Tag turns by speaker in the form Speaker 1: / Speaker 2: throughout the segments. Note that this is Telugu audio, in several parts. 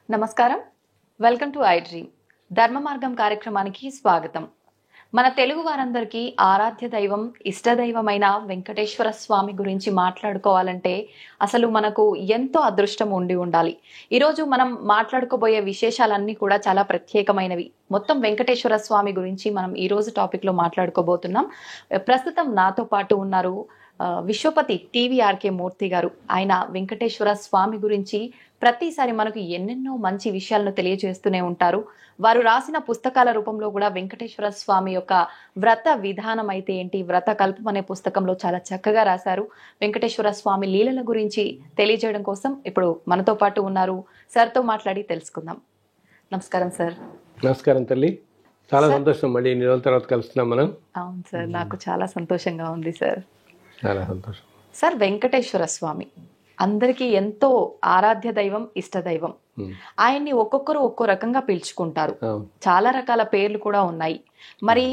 Speaker 1: నమస్కారం, వెల్కమ్ టు ఐ డ్రీమ్. ధర్మ మార్గం కార్యక్రమానికి స్వాగతం. మన తెలుగు వారందరికీ ఆరాధ్య దైవం, ఇష్టదైవమైన వెంకటేశ్వర స్వామి గురించి మాట్లాడుకోవాలంటే అసలు మనకు ఎంతో అదృష్టం ఉండి ఉండాలి. ఈరోజు మనం మాట్లాడుకోబోయే విశేషాలన్నీ కూడా చాలా ప్రత్యేకమైనవి. మొత్తం వెంకటేశ్వర స్వామి గురించి మనం ఈరోజు టాపిక్లో మాట్లాడుకోబోతున్నాం. ప్రస్తుతం నాతో పాటు ఉన్నారు విశ్వపతి టీవీఆర్కే మూర్తి గారు. ఆయన వెంకటేశ్వర స్వామి గురించి ప్రతిసారి మనకు ఎన్నెన్నో మంచి విషయాలను తెలియజేస్తూనే ఉంటారు. వారు రాసిన పుస్తకాల రూపంలో కూడా వెంకటేశ్వర స్వామి యొక్క వ్రత విధానం అయితే ఏంటి, వ్రత కల్పం అనే పుస్తకంలో చాలా చక్కగా రాశారు. వెంకటేశ్వర స్వామి లీలల గురించి తెలియజేయడం కోసం ఇప్పుడు మనతో పాటు ఉన్నారు. సార్తో మాట్లాడి తెలుసుకుందాం. నమస్కారం సార్.
Speaker 2: నమస్కారం తల్లి, చాలా సంతోషం మళ్ళీ ఇన్ని రోజుల తర్వాత కలుస్తున్నాం మనం.
Speaker 1: అవును సార్, నాకు చాలా సంతోషంగా ఉంది సార్.
Speaker 2: చాలా సంతోషం
Speaker 1: సార్. వెంకటేశ్వర స్వామి అందరికీ ఎంతో ఆరాధ్య దైవం, ఇష్ట దైవం. ఆయన్ని ఒక్కొక్కరు ఒక్కో రకంగా పిలుచుకుంటారు. చాలా రకాల పేర్లు కూడా ఉన్నాయి. మరి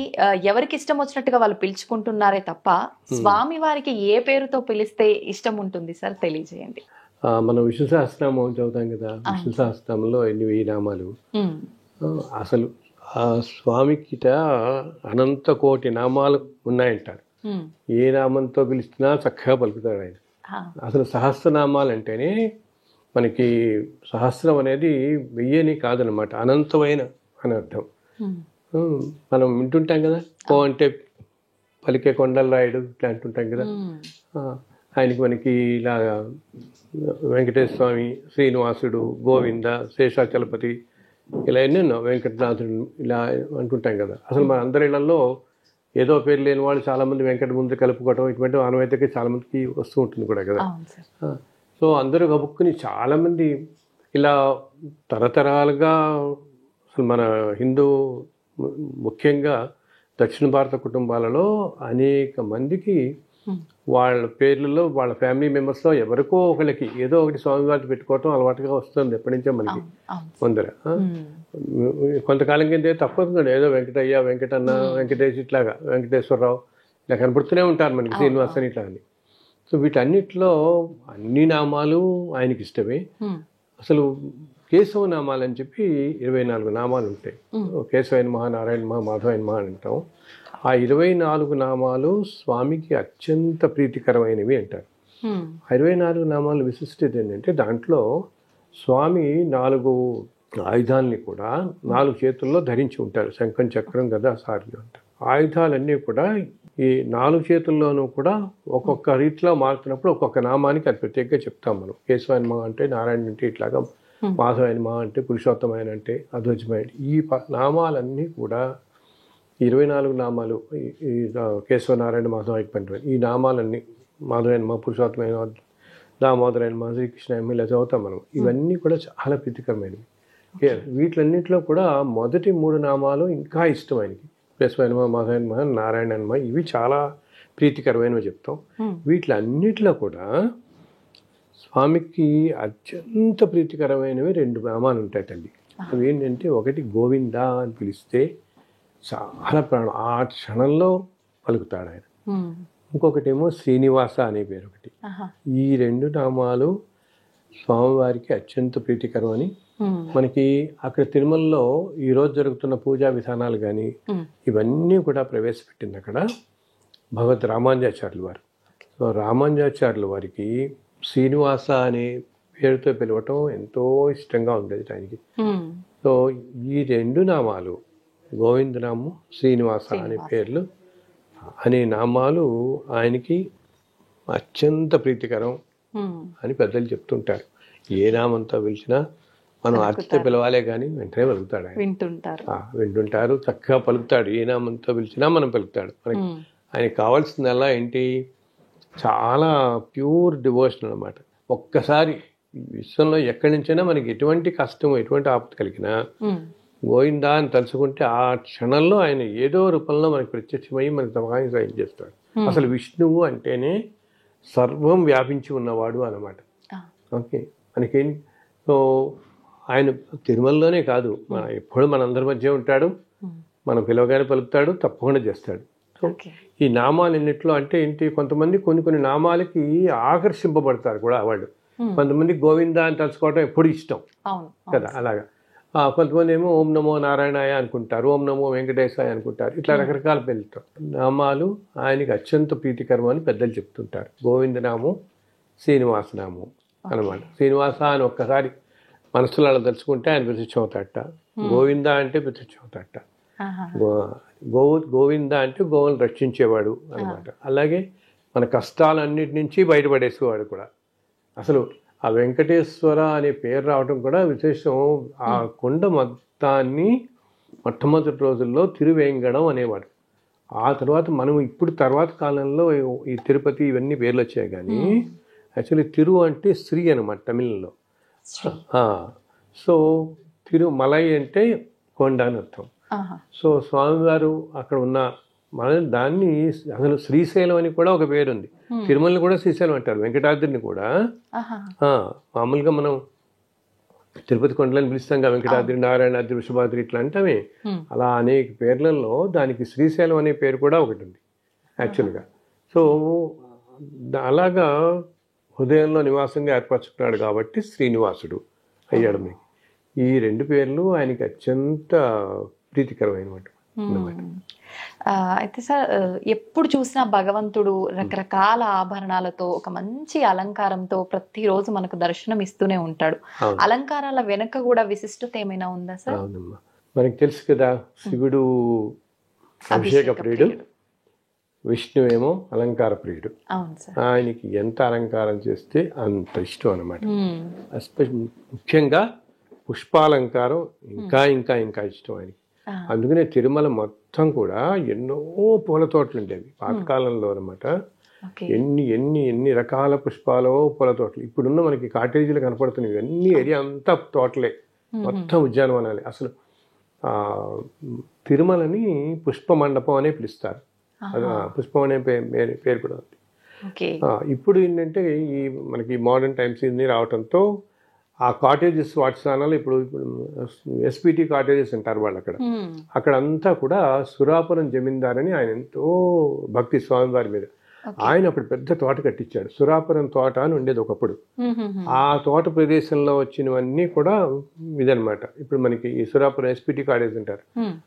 Speaker 1: ఎవరికి ఇష్టం వచ్చినట్టుగా వాళ్ళు పిలుచుకుంటున్నారే తప్ప స్వామి వారికి ఏ పేరుతో పిలిస్తే ఇష్టం ఉంటుంది సార్, తెలియజేయండి.
Speaker 2: మనం విష్ణు సహస్రనామం చదువుతాం కదా, విష్ణు సహస్రనామంలో ఎన్ని 1000 నామాలు. అసలు ఆ స్వామికిట అనంత కోటి నామాలు ఉన్నాయంటారు. ఏ నామంతో పిలిచినా చక్కగా పలుకుతాడు ఆయన. అసలు సహస్రనామాలు అంటేనే మనకి సహస్రం అనేది 1000 కాదనమాట, అనంతమైన అని అర్థం. మనం వింటుంటాం కదా, కో అంటే పలికే కొండల రాయుడు ఇట్లా అంటుంటాం కదా. ఆయనకి మనకి ఇలా వెంకటేశ్వర స్వామి, శ్రీనివాసుడు, గోవింద, శేషాచలపతి, ఇలా ఎన్నెన్నో, వెంకటనాథుడు ఇలా అంటుంటాం కదా. అసలు మన అందరి ఇళ్లలో ఏదో పేరు లేని వాళ్ళు చాలామంది వెంకట ముందు కలుపుకోవటం ఇటువంటి ఆనవాయితీకి చాలామందికి వస్తూ ఉంటుంది కూడా కదా. సో అందరూ కలుపుకుని చాలామంది ఇలా తరతరాలుగా అసలు మన హిందూ ముఖ్యంగా దక్షిణ భారత కుటుంబాలలో అనేక మందికి వాళ్ళ పేర్లలో వాళ్ళ ఫ్యామిలీ మెంబర్స్లో ఎవరికో ఒకరికి ఏదో ఒకటి స్వామివారిని పెట్టుకోవటం అలవాటుగా వస్తుంది ఎప్పటి నుంచో మనకి ముందర. కొంతకాలం కింద తప్పదు, ఏదో వెంకటయ్య, వెంకటన్న, వెంకటేష్ ఇట్లాగా, వెంకటేశ్వరరావు ఇలా కనపడుతూనే ఉంటారు మనకి, శ్రీనివాస్ అని ఇట్లా అని. సో వీటన్నిటిలో అన్ని నామాలు ఆయనకి ఇష్టమే. అసలు కేశవ నామాలు అని చెప్పి 24 నామాలు ఉంటాయి. కేశవైన మహా, నారాయణ మహా, మాధవైన మహా అని అంటాం. ఆ 24 నామాలు స్వామికి అత్యంత ప్రీతికరమైనవి అంటారు. 24 నామాలు విశిష్టత ఏంటంటే దాంట్లో స్వామి 4 ఆయుధాలని కూడా 4 చేతుల్లో ధరించి ఉంటారు. శంఖం, చక్రం, గద, సారథి అంటారు. ఆయుధాలన్నీ కూడా ఈ 4 చేతుల్లోనూ కూడా ఒక్కొక్క రీతిలో మారుతున్నప్పుడు ఒక్కొక్క నామానికి అది ప్రత్యేకంగా చెప్తాం మనం. కేశవాయన మహా అంటే నారాయణ అంటే ఇట్లాగా, మాధవాయన మహా అంటే పురుషోత్తమైన అంటే అధ్వజమైన. ఈ నామాలన్నీ కూడా 24 నామాలు, ఈ కేశవ, నారాయణ, మాధవ, పండితులు, ఈ నామాలన్నీ మాధవైన మా, పురుషోత్తమైన, దామోదరైన మా, శ్రీకృష్ణ ఇలా చదువుతాం మనం. ఇవన్నీ కూడా చాలా ప్రీతికరమైనవి. వీటిలన్నింటిలో కూడా మొదటి 3 నామాలు ఇంకా ఇష్టమైనవి. కేశవైన మా, మాధవైన మా, నారాయణ మా, ఇవి చాలా ప్రీతికరమైనవి చెప్తాం. వీటిలన్నిటిలో కూడా స్వామికి అత్యంత ప్రీతికరమైనవి 2 నామాలు ఉంటాయి తల్లి. అవి ఏంటంటే, ఒకటి గోవింద అని పిలిస్తే చాలా ప్రాణం, ఆ క్షణంలో పలుకుతాడు ఆయన. ఇంకొకటేమో శ్రీనివాస అనే పేరు ఒకటి. ఈ 2 నామాలు స్వామివారికి అత్యంత ప్రీతికరం అని మనకి అక్కడ తిరుమలలో ఈరోజు జరుగుతున్న పూజా విధానాలు కానీ ఇవన్నీ కూడా ప్రవేశపెట్టింది అక్కడ భగవద్ రామానుజాచార్యులు వారు. సో రామానుజాచార్యుల వారికి శ్రీనివాస అనే పేరుతో పిలవటం ఎంతో ఇష్టంగా ఉండేది ఆయనకి. సో ఈ 2 నామాలు, గోవిందనాము, శ్రీనివాస అనే పేర్లు అనే నామాలు ఆయనకి అత్యంత ప్రీతికరం అని పెద్దలు చెప్తుంటారు. ఏ నామంతో పిలిచినా మనం అర్చిత పిలవాలే కానీ వెంటనే పలుకుతాడు ఆయన. వింటుంటారు, చక్కగా పలుకుతాడు. ఏ నామంతో పిలిచినా మనం పలుకుతాడు. మనకి ఆయనకి కావాల్సిందల్లా ఏంటి, చాలా ప్యూర్ డివోషన్ అనమాట. ఒక్కసారి విశ్వంలో ఎక్కడి నుంచైనా మనకి ఎటువంటి కష్టం, ఎటువంటి ఆపద కలిగినా గోవిందా అని తలుచుకుంటే ఆ క్షణంలో ఆయన ఏదో రూపంలో మనకి ప్రత్యక్షమై మనకి తమకాన్ని సాయం చేస్తాడు. అసలు విష్ణువు అంటేనే సర్వం వ్యాపించి ఉన్నవాడు అన్నమాట. ఓకే, మనకేం. సో ఆయన తిరుమలలోనే కాదు, ఎప్పుడు మనందరి మధ్య ఉంటాడు, మనం పిలవగానే పలుకుతాడు, తప్పకుండా చేస్తాడు.
Speaker 1: ఓకే.
Speaker 2: ఈ నామాలు ఎన్నిట్లో అంటే ఏంటి, కొంతమంది కొన్ని నామాలకి ఆకర్షింపబడతారు కూడా వాళ్ళు. కొంతమంది గోవింద అని తలుచుకోవడం ఎప్పుడు ఇష్టం
Speaker 1: అవును.
Speaker 2: కదా, అలాగా. కొంతమంది ఏమో ఓం నమో నారాయణాయ అనుకుంటారు, ఓం నమో వెంకటేశాయ అనుకుంటారు. ఇట్లా రకరకాల పేర్లతో నామాలు ఆయనకి అత్యంత ప్రీతికరం అని పెద్దలు చెప్తుంటారు. గోవిందనామం, శ్రీనివాసనామం అనమాట. శ్రీనివాస అని ఒక్కసారి మనసులో అలా తలుచుకుంటే ఆయన ప్రత్యక్షం అవుతాడట. గోవింద అంటే ప్రత్యక్షం అవుతాడట. గోవింద అంటే గోవులను రక్షించేవాడు అనమాట. అలాగే మన కష్టాలన్నిటి నుంచి బయటపడేసేవాడు కూడా. అసలు ఆ వెంకటేశ్వర అనే పేరు రావడం కూడా విశేషం. ఆ కొండ మొత్తాన్ని మొట్టమొదటి రోజుల్లో తిరువేంగడం అనేవాడు. ఆ తర్వాత మనం ఇప్పుడు తర్వాత కాలంలో ఈ తిరుపతి ఇవన్నీ పేర్లు వచ్చాయి. కానీ యాక్చువల్లీ తిరు అంటే శ్రీ అనమాట తమిళంలో. సో తిరుమలై అంటే కొండ అని అర్థం. సో స్వామివారు అక్కడ ఉన్న దాన్ని అసలు శ్రీశైలం అని కూడా ఒక పేరుంది. తిరుమలని కూడా శ్రీశైలం అంటారు, వెంకటాద్రిని కూడా. మామూలుగా మనం తిరుపతి కొండలని పిలుస్తాం కదా, వెంకటాద్రి, నారాయణాద్రి, వృషభాద్రి ఇట్లా అంటామే. అలా అనేక పేర్లలో దానికి శ్రీశైలం అనే పేరు కూడా ఒకటి ఉంది యాక్చువల్గా. సో అలాగా హృదయంలో నివాసంగా ఏర్పరచుకున్నాడు కాబట్టి శ్రీనివాసుడు అయ్యాడు. మీకు ఈ రెండు పేర్లు ఆయనకి అత్యంత ప్రీతికరమైనమాట.
Speaker 1: అయితే సార్, ఎప్పుడు చూసినా భగవంతుడు రకరకాల ఆభరణాలతో, ఒక మంచి అలంకారంతో ప్రతిరోజు మనకు దర్శనం ఇస్తూనే ఉంటాడు. అలంకారాల వెనక కూడా విశిష్టత ఏమైనా ఉందా సార్?
Speaker 2: అవునమ్మా, మనకి తెలుసు కదా, శివుడు అభిషేక ప్రియుడు, విష్ణువేమో అలంకార ప్రియుడు. ఆయనకి ఎంత అలంకారం చేస్తే అంత ఇష్టం అనమాట. ముఖ్యంగా పుష్పాలంకారం ఇంకా ఇంకా ఇంకా ఇష్టం ఆయనకి. అందుకనే తిరుమల మొత్తం కూడా ఎన్నో పూల తోటలు ఉండేవి పాతకాలంలో అనమాట. ఎన్ని ఎన్ని ఎన్ని రకాల పుష్పాలో పూల తోటలు. ఇప్పుడున్న మనకి కాటేజీలు కనపడుతున్నాయి, అన్ని ఏరియా అంతా తోటలే, మొత్తం ఉద్యానవనాలే. అసలు తిరుమలని పుష్ప మండపం అనే పిలుస్తారు. పుష్పం అనే పేరు కూడా ఉంది. ఇప్పుడు ఏంటంటే ఈ మనకి మోడర్న్ టైమ్స్ ఇన్ని రావడంతో ఆ కాటేజెస్ వాటి స్థానాలు ఇప్పుడు ఎస్పీటీ కాటేజెస్ అంటారు వాళ్ళు. అక్కడ అంతా కూడా సురాపురం జమీందార్ అని ఆయన ఎంతో భక్తి స్వామివారి మీద. ఆయన అప్పుడు పెద్ద తోట కట్టించాడు. సురాపురం తోట అని ఉండేది ఒకప్పుడు. ఆ తోట ప్రదేశంలో వచ్చినవన్నీ కూడా ఇదనమాట. ఇప్పుడు మనకి ఈ సురాపురం ఎస్పీటీ కాటేజ్ అంటారు.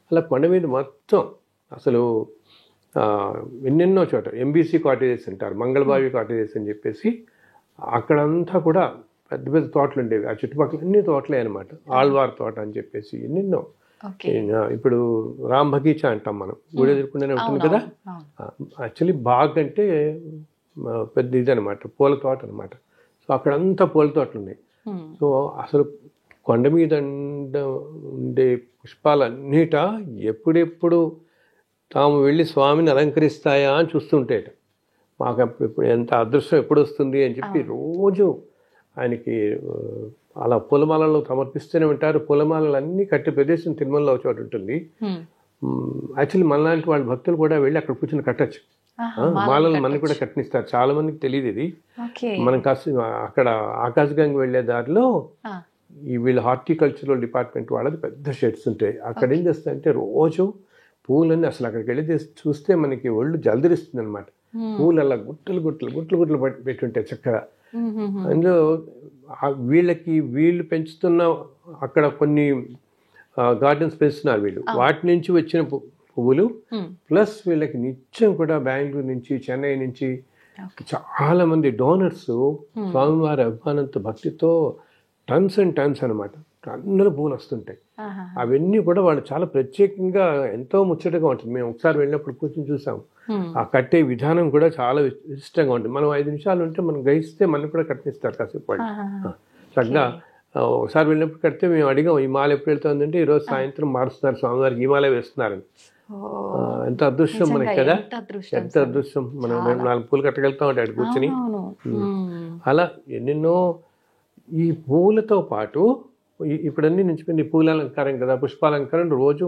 Speaker 2: అలా కొండ మీద మొత్తం అసలు ఎన్నెన్నో చోట ఎంబీసీ కాటేజెస్ అంటారు, మంగళబావి కాటేజెస్ అని చెప్పేసి అక్కడంతా కూడా పెద్ద పెద్ద తోటలు ఉండేవి. ఆ చుట్టుపక్కల అన్ని తోటలే అనమాట. ఆళ్వార్ తోట అని చెప్పేసి ఎన్నెన్నో. ఇప్పుడు రామ్ బగీచా అంటాం మనం, గుడి ఎదుర్కొంటూనే ఉంటుంది కదా. యాక్చువల్లీ బాగ్ అంటే పెద్ద ఇది అనమాట, పూల తోట అనమాట. సో అక్కడంతా పూల తోటలు ఉన్నాయి. సో అసలు కొండ మీద ఉండే పుష్పాలన్నిట ఎప్పుడెప్పుడు తాము వెళ్ళి స్వామిని అలంకరిస్తాయా అని చూస్తుంటేట. మాకు ఇప్పుడు ఎంత అదృష్టం ఎప్పుడు వస్తుంది అని చెప్పి రోజు ఆయనకి అలా పూలమాలలో సమర్పిస్తూనే ఉంటారు. పూలమాలలు అన్నీ కట్టే ప్రదేశం తిరుమలలో చోటు ఉంటుంది. యాక్చువల్లీ మనలాంటి వాళ్ళ భక్తులు కూడా వెళ్ళి అక్కడ కూర్చొని కట్టచ్చు. మాలలు మనకి కూడా కట్టనిస్తారు. చాలా మందికి తెలియదు ఇది. మనం కాస్త అక్కడ ఆకాశగంగ వెళ్ళే దారిలో ఈ వీళ్ళ హార్టికల్చరల్ డిపార్ట్మెంట్ వాళ్ళది పెద్ద షెడ్స్ ఉంటాయి. అక్కడ ఏం చేస్తారంటే రోజు పూలన్నీ అసలు అక్కడికి వెళ్ళి చూస్తే మనకి ఒళ్ళు జల్దరిస్తుంది అనమాట. పూలు అలా గుట్టలు గుట్టలు గుట్టలు గుట్టలు పెట్టుంటాయి చక్కగా. అందులో వీళ్ళు పెంచుతున్న అక్కడ కొన్ని గార్డెన్స్ పెంచుతున్నారు వీళ్ళు. వాటి నుంచి వచ్చిన పువ్వులు ప్లస్ వీళ్ళకి నిత్యం కూడా బెంగళూరు నుంచి, చెన్నై నుంచి చాలా మంది డోనర్స్ స్వామివారి అభిమానంతో భక్తితో టన్స్ అండ్ టన్స్ అనమాట, అందరూ పూలు వస్తుంటాయి. అవన్నీ కూడా వాళ్ళు చాలా ప్రత్యేకంగా ఎంతో ముచ్చటగా ఉంటుంది. మేము ఒకసారి వెళ్ళినప్పుడు కూర్చొని చూసాం. ఆ కట్టే విధానం కూడా చాలా ఇష్టంగా ఉంటుంది. మనం 5 నిమిషాలు ఉంటే మనం గ్రహిస్తే మనకు కూడా కట్టిస్తారు కాసేపు వాళ్ళు. చక్కగా ఒకసారి వెళ్ళినప్పుడు కడితే మేము అడిగాం, ఈ మాల ఎప్పుడు వెళ్తుందంటే ఈరోజు సాయంత్రం మారుస్తున్నారు స్వామివారికి, ఈ మాలే వేస్తున్నారని. ఎంత అదృష్టం మనకి కదా, ఎంత అదృష్టం. మనం 4 పూలు కట్టగలుగుతాం అంటే అటు కూర్చుని. అలా ఎన్నెన్నో ఈ పూలతో పాటు ఇప్పుడన్నీ నించుకుని పూల అలంకారం కదా, పుష్పాలంకారం రోజు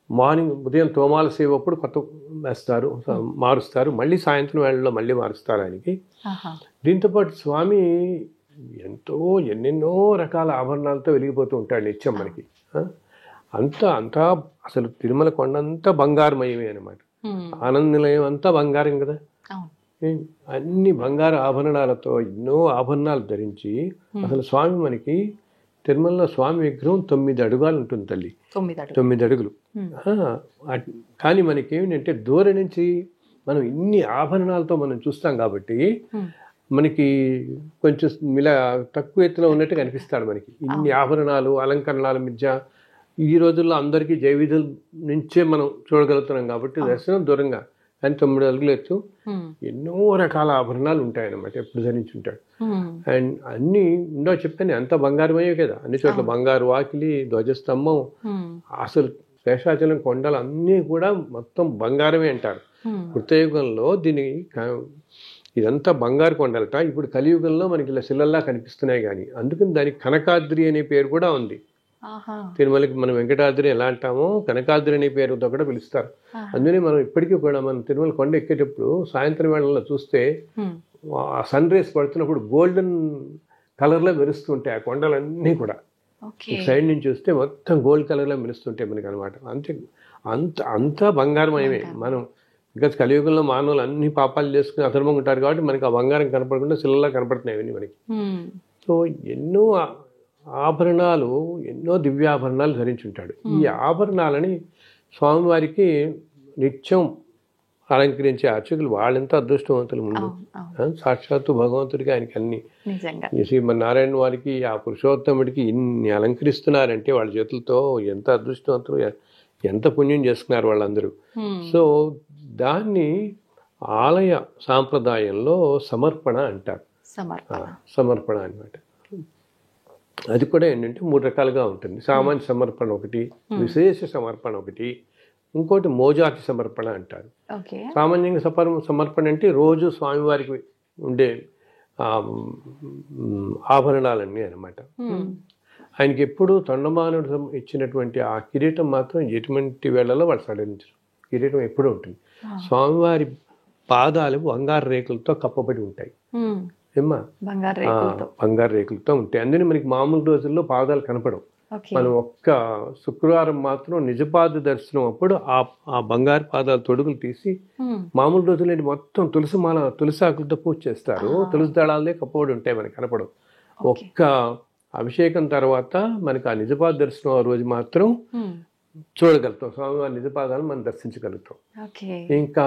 Speaker 2: మార్నింగ్ ఉదయం తోమాల సేవ అప్పుడు కొత్త వేస్తారు, మారుస్తారు. మళ్ళీ సాయంత్రం వేళల్లో మళ్ళీ మారుస్తారు ఆయనకి. దీంతోపాటు స్వామి ఎన్నెన్నో రకాల ఆభరణాలతో వెలిగిపోతూ ఉంటాడు నిత్యం మనకి. అంతా అసలు తిరుమల కొండంతా బంగారుమయమే అనమాట. ఆనంద నిలయం అంతా బంగారం కదా.
Speaker 1: అవును.
Speaker 2: అన్ని బంగారు ఆభరణాలతో ఎన్నో ఆభరణాలు ధరించి అసలు స్వామి మనకి తిరుమలలో స్వామి విగ్రహం 9 అడుగులు ఉంటుంది తల్లి. 9 అడుగులు. కానీ మనకి ఏమిటంటే దూరం నుంచి మనం ఇన్ని ఆభరణాలతో మనం చూస్తాం కాబట్టి మనకి కొంచెం ఇలా తక్కువ ఎత్తులో ఉన్నట్టు కనిపిస్తాడు మనకి. ఇన్ని ఆభరణాలు అలంకరణాల మధ్య ఈ రోజుల్లో అందరికీ జైవిధుల నుంచే మనం చూడగలుగుతున్నాం కాబట్టి దర్శనం దూరంగా. కానీ 9 అడుగులు ఎత్తు ఎన్నో రకాల ఆభరణాలు ఉంటాయన్నమాట. ఎప్పుడు ధరించుంటాడు. అండ్ అన్ని ఇందో చెప్తాను అంత బంగారమయ్యే కదా. అన్ని చోట్ల బంగారు వాకిలి, ధ్వజస్తంభం, అసలు శేషాచలం కొండలు అన్నీ కూడా మొత్తం బంగారమే అంటారు. కృతయుగంలో దీని ఇదంతా బంగారు కొండలట. ఇప్పుడు కలియుగంలో మనకి ఇలా శిలల్లా కనిపిస్తున్నాయి. కానీ అందుకని దానికి కనకాద్రి అనే పేరు కూడా ఉంది. తిరుమలకి మనం వెంకటాద్రి ఎలా అంటామో కనకాద్రి అనే పేరుతో కూడా పిలుస్తారు. అందుకని మనం ఇప్పటికీ కూడా మనం తిరుమల కొండ ఎక్కేటప్పుడు సాయంత్రం వేళల్లో చూస్తే సన్ రేస్ పడుతున్నప్పుడు గోల్డెన్ కలర్లో మెరుస్తుంటాయి ఆ కొండలన్నీ కూడా. సైడ్ నుంచి చూస్తే మొత్తం గోల్డ్ కలర్లో మెరుస్తుంటాయి మనకి అనమాట. అంతా బంగారమయమే. మనం ఇంకా కలియుగంలో మానవులు అన్ని పాపాలు చేసుకుని అధర్మంగా ఉంటారు కాబట్టి మనకి ఆ బంగారం కనపడకుండా శిలలా కనపడుతున్నాయి అవన్నీ మనకి. సో ఎన్నో ఆభరణాలు, ఎన్నో దివ్యాభరణాలు ధరించుంటాడు. ఈ ఆభరణాలని స్వామివారికి నిత్యం అలంకరించే అర్చకులు వాళ్ళెంత అదృష్టవంతులు. ముందు సాక్షాత్తు భగవంతుడికి ఆయనకి అన్ని శ్రీమన్నారాయణ వారికి ఆ పురుషోత్తముడికి ఇన్ని అలంకరిస్తున్నారంటే వాళ్ళ చేతులతో ఎంత అదృష్టవంతులు, ఎంత పుణ్యం చేసుకున్నారు వాళ్ళందరూ. సో దాన్ని ఆలయ సాంప్రదాయంలో సమర్పణ అంటారు. సమర్పణ అన్నమాట. అది కూడా ఏంటంటే 3 రకాలుగా ఉంటుంది. సామాన్య సమర్పణ ఒకటి, విశేష సమర్పణ ఒకటి, ఇంకోటి మోజాతి సమర్పణ అంటారు. సామాన్యంగా సమర్పణ అంటే రోజు స్వామివారికి ఉండే ఆభరణాలన్నీ అనమాట. ఆయనకి ఎప్పుడు తొండమానుడు ఇచ్చినటువంటి ఆ కిరీటం మాత్రం ఎటువంటి వేళలో వాళ్ళు సడలించరు. కిరీటం ఎప్పుడూ ఉంటుంది. స్వామివారి పాదాలు బంగారు రేకులతో కప్పబడి ఉంటాయి. ఏమ్మా బంగారు రేకులతో ఉంటాయి. అందుకని మనకి మామూలు రోజుల్లో పాదాలు కనపడవు. మనం ఒక్క శుక్రవారం మాత్రం నిజపాద దర్శనం అప్పుడు ఆ బంగారు పాదాలు తొడుగులు తీసి మామూలు రోజులు మొత్తం తులసి ఆకులతో పూజ చేస్తారు. తులసి దళాలే కప్పబడి ఉంటాయి, మనకి కనపడవు. ఒక్క అభిషేకం తర్వాత మనకి ఆ నిజపాద దర్శనం ఆ రోజు మాత్రం చూడగలుగుతాం. స్వామివారి నిజపాదాలను మనం దర్శించగలుగుతాం. ఇంకా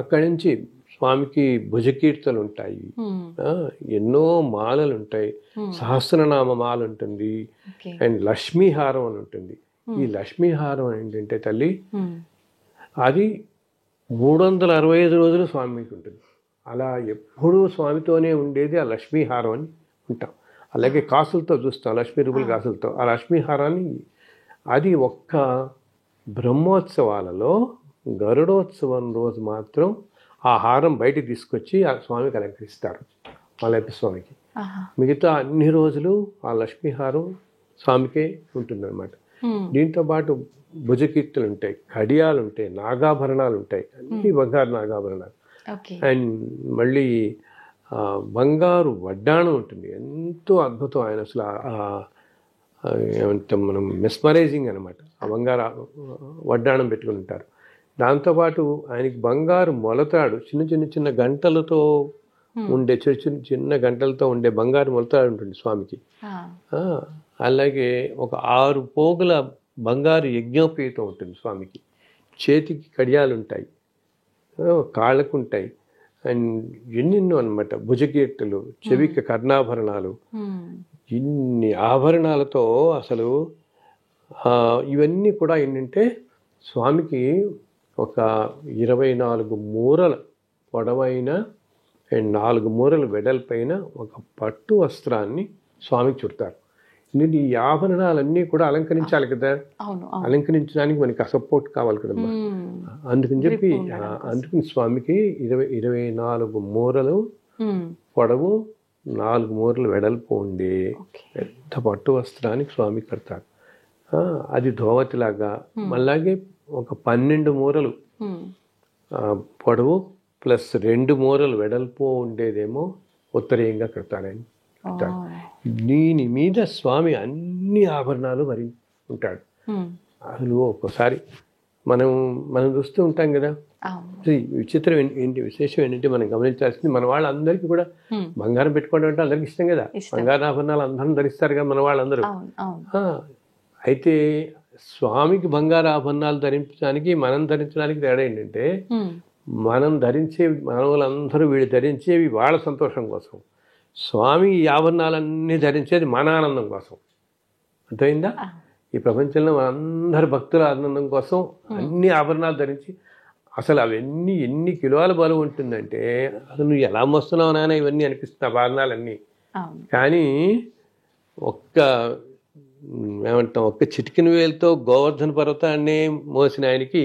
Speaker 2: అక్కడి నుంచి స్వామికి భుజకీర్తలు ఉంటాయి, ఎన్నో మాలలు ఉంటాయి, సహస్రనామ మాల ఉంటుంది, అండ్ లక్ష్మీహారం అని ఉంటుంది. ఈ లక్ష్మీహారం ఏంటంటే తల్లి అది 365 రోజులు స్వామికి ఉంటుంది. అలా ఎప్పుడూ స్వామితోనే ఉండేది ఆ లక్ష్మీహారం అని ఉంటాం. అలాగే కాసులతో చూస్తాం, లక్ష్మీ రూపుల కాసులతో. ఆ లక్ష్మీహారాన్ని అది ఒక్క బ్రహ్మోత్సవాలలో గరుడోత్సవం రోజు మాత్రం ఆ హారం బయటికి తీసుకొచ్చి ఆ స్వామికి అలంకరిస్తారు, మలయప్ప స్వామికి. మిగతా అన్ని రోజులు ఆ లక్ష్మీహారం స్వామికే ఉంటుందన్నమాట. దీంతో పాటు భుజకీర్తులు ఉంటాయి, కడియాలు ఉంటాయి, నాగాభరణాలు ఉంటాయి, అన్ని బంగారు నాగాభరణాలు. అండ్ మళ్ళీ బంగారు వడ్డాణం ఉంటుంది, ఎంతో అద్భుతం. ఆయన అసలు ఏమంటాం మనం, మెస్మరైజింగ్ అనమాట. ఆ బంగారు వడ్డాణం పెట్టుకుని ఉంటారు. దాంతోపాటు ఆయనకి బంగారు మొలతాడు, చిన్న గంటలతో ఉండే చిన్న గంటలతో ఉండే బంగారు మొలతాడు ఉంటుంది స్వామికి. అలాగే ఒక 6 పోగుల బంగారు యజ్ఞోపేతం ఉంటుంది స్వామికి. చేతికి కడియాలు ఉంటాయి, కాళ్ళకు ఉంటాయి, అండ్ ఎన్నెన్నో అనమాట. భుజకీర్తులు, చెవికి కర్ణాభరణాలు, ఇన్ని ఆభరణాలతో అసలు ఇవన్నీ కూడా ఏంటంటే స్వామికి ఒక 24 మూరల పొడవైన అండ్ 4 మూరల వెడల్పైన ఒక పట్టు వస్త్రాన్ని స్వామికి చుడతారు. ఈ ఆభరణాలన్నీ కూడా అలంకరించాలి కదా, అలంకరించడానికి మనకి ఆ సపోర్ట్ కావాలి కదమ్మా. అందుకని స్వామికి 24 మూరలు పొడవు, 4 మూరలు వెడల్పు ఉండే పెద్ద పట్టు వస్త్రానికి స్వామికి కడతారు. అది ధోవతిలాగా. అలాగే ఒక 12 మూరలు పొడవు ప్లస్ 2 మూరలు వెడల్పు ఉండేదేమో ఉత్తరీయంగా కడతారని. దీని మీద స్వామి అన్ని ఆభరణాలు మరి ఉంటాడు. అసలు ఒక్కోసారి మనం మనం చూస్తూ ఉంటాం కదా.
Speaker 1: అవును.
Speaker 2: విచిత్రం ఏంటి, విశేషం ఏంటంటే మనం గమనించాల్సింది, మన వాళ్ళందరికీ కూడా బంగారం పెట్టుకోవడం అంటే అందరికి ఇష్టం కదా. బంగారు ఆభరణాలు అందరం ధరిస్తారు కదా మన వాళ్ళందరూ. అయితే స్వామికి బంగారు ఆభరణాలు ధరించడానికి మనం ధరించడానికి తేడా ఏంటంటే, మనం ధరించేవి మానవులందరూ వీళ్ళు ధరించేవి వాళ్ళ సంతోషం కోసం, స్వామి ఈ ఆభరణాలన్నీ ధరించేది మన ఆనందం కోసం. అర్థమైందా? ఈ ప్రపంచంలో అందరు భక్తుల ఆనందం కోసం అన్ని ఆభరణాలు ధరించి, అసలు అవన్నీ ఎన్ని కిలోల బరువు ఉంటుందంటే, అసలు నువ్వు ఎలా మోస్తున్నావు నాన్న ఇవన్నీ అనిపిస్తుంది ఆభరణాలన్నీ. కానీ ఏమంటాం, ఒక్క చిటికిన వేలతో గోవర్ధన పర్వతాన్ని మోసిన ఆయనకి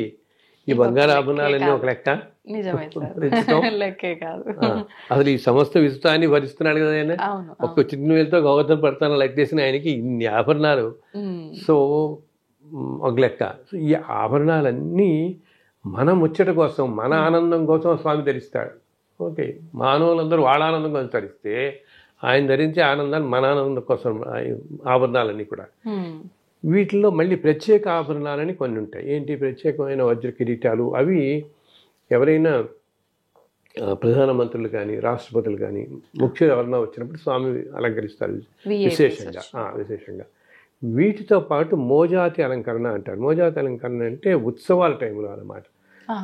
Speaker 2: ఈ బంగారు ఆభరణాలన్నీ ఒక లెక్క. అసలు ఈ సమస్త విశ్వాన్ని భరిస్తున్నాడు కదా ఆయన. ఒక్క చిన్న వేలతో గోవర్ధన పర్వతాన్ని లెక్కేసిన ఆయనకి ఇన్ని ఆభరణాలు. సో ఒక లెక్క. సో ఈ ఆభరణాలన్నీ మన ముచ్చట కోసం, మన ఆనందం కోసం స్వామి ధరిస్తాడు. ఓకే, మానవులందరూ వాళ్ళ ఆనందం కోసం ధరిస్తే, ఆయన ధరించే ఆనందాన్ని మన ఆనందం కోసం ఆభరణాలన్నీ కూడా. వీటిల్లో మళ్ళీ ప్రత్యేక ఆభరణాలని కొన్ని ఉంటాయి. ఏంటి ప్రత్యేకమైన వజ్ర కిరీటాలు? అవి ఎవరైనా ప్రధానమంత్రులు కానీ రాష్ట్రపతులు కానీ ముఖ్యులు ఎవరైనా వచ్చినప్పుడు స్వామి అలంకరిస్తారు విశేషంగా. వీటితో పాటు మోజాతి అలంకరణ అంటారు. మోజాతి అలంకరణ అంటే ఉత్సవాల టైంలో అన్నమాట.